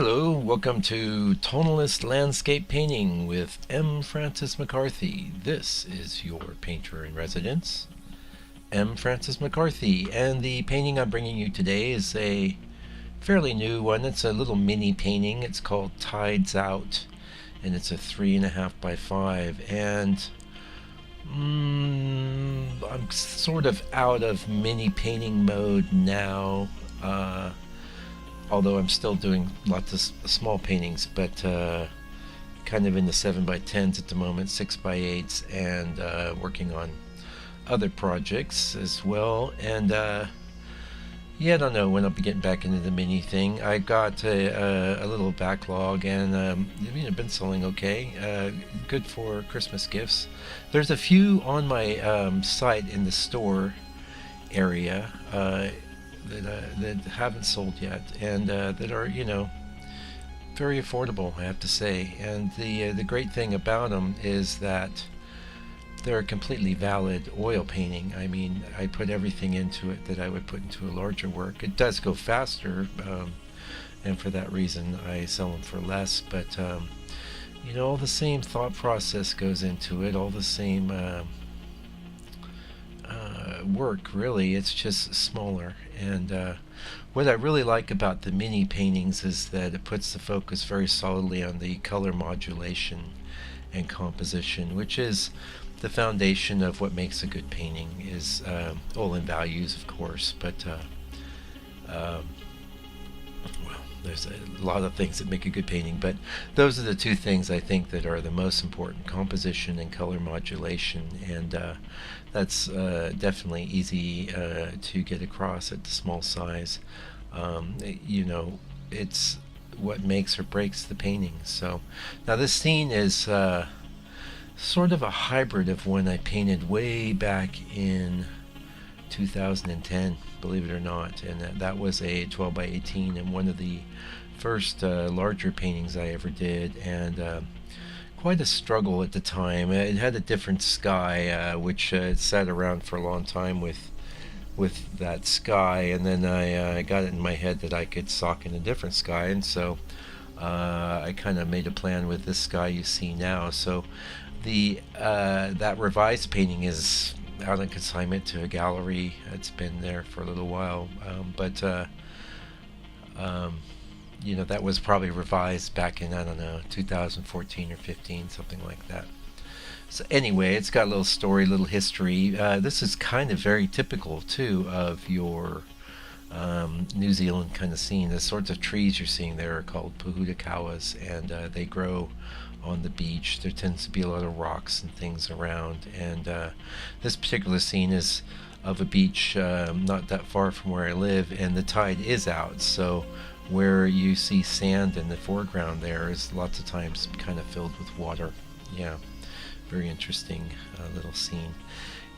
Hello, welcome to Tonalist Landscape Painting with M. Francis McCarthy. This is your painter in residence, M. Francis McCarthy, and the painting I'm bringing you today is a fairly new one. It's a little mini painting. It's called Tides Out, and it's a 3.5 by 5. And I'm sort of out of mini painting mode now. Although I'm still doing lots of small paintings, but kind of in the 7 by 10s at the moment, 6 by 8s, and working on other projects as well. And yeah, I don't know when I'll be getting back into the mini thing. I got a little backlog, and I've been selling okay. Good for Christmas gifts. There's a few on my site in the store area. That haven't sold yet, and that are, very affordable, I have to say. And the great thing about them is that they're a completely valid oil painting. I mean, I put everything into it that I would put into a larger work. It does go faster, and for that reason I sell them for less, but all the same thought process goes into it, all the same work, really. It's just smaller. And what I really like about the mini paintings is that it puts the focus very solidly on the color modulation and composition, which is the foundation of what makes a good painting. Is all in values, of course, but well, there's a lot of things that make a good painting, but those are the two things I think that are the most important: composition and color modulation. And that's definitely easy to get across at the small size. It's what makes or breaks the painting. So now this scene is sort of a hybrid of one I painted way back in 2010, believe it or not, and that was a 12 by 18 and one of the first larger paintings I ever did, and quite a struggle at the time. It had a different sky, which sat around for a long time with that sky, and then I got it in my head that I could sock in a different sky, and so I kind of made a plan with this sky you see now. So the that revised painting is out on consignment to a gallery. It's been there for a little while, but that was probably revised back in, I don't know, 2014 or 15, something like that. So anyway, it's got a little story, little history. This is kind of very typical too of your New Zealand kind of scene. The sorts of trees you're seeing there are called pahutakawas, and they grow on the beach. There tends to be a lot of rocks and things around, and this particular scene is of a beach not that far from where I live, and the tide is out, so where you see sand in the foreground there is lots of times kind of filled with water. Yeah, very interesting little scene.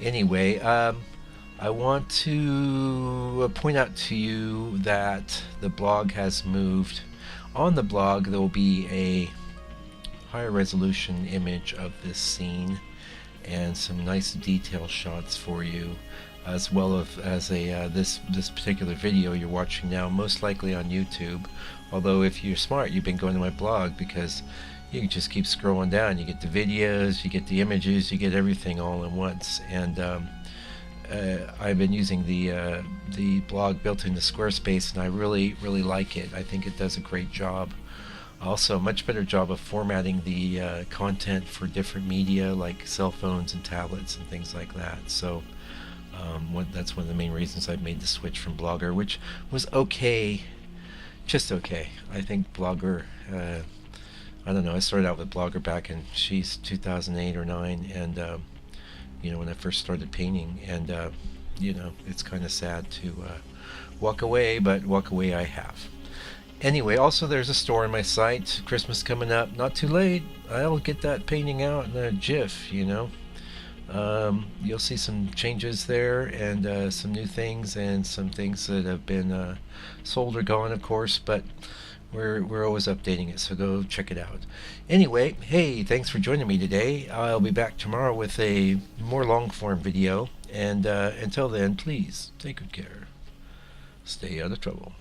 Anyway, I want to point out to you that the blog has moved. On the blog there will be a higher resolution image of this scene and some nice detail shots for you, as well as a this particular video you're watching now, most likely on YouTube. Although if you're smart, you've been going to my blog, because you can just keep scrolling down. You get the videos, you get the images, you get everything all at once. And I've been using the blog built into Squarespace, and I really like it. I think it does a great job. Also, a much better job of formatting the content for different media like cell phones and tablets and things like that. So that's one of the main reasons I've made the switch from Blogger, which was okay, just okay. I think Blogger, I don't know, I started out with Blogger back in 2008 or 9, and when I first started painting, and it's kind of sad to walk away, but walk away I have. Anyway, also there's a store on my site. Christmas coming up, not too late. I'll get that painting out in a jiff. You'll see some changes there, and some new things, and some things that have been sold or gone, of course, but we're always updating it, so go check it out. Anyway, hey, thanks for joining me today. I'll be back tomorrow with a more long form video, and until then, please take good care. Stay out of trouble.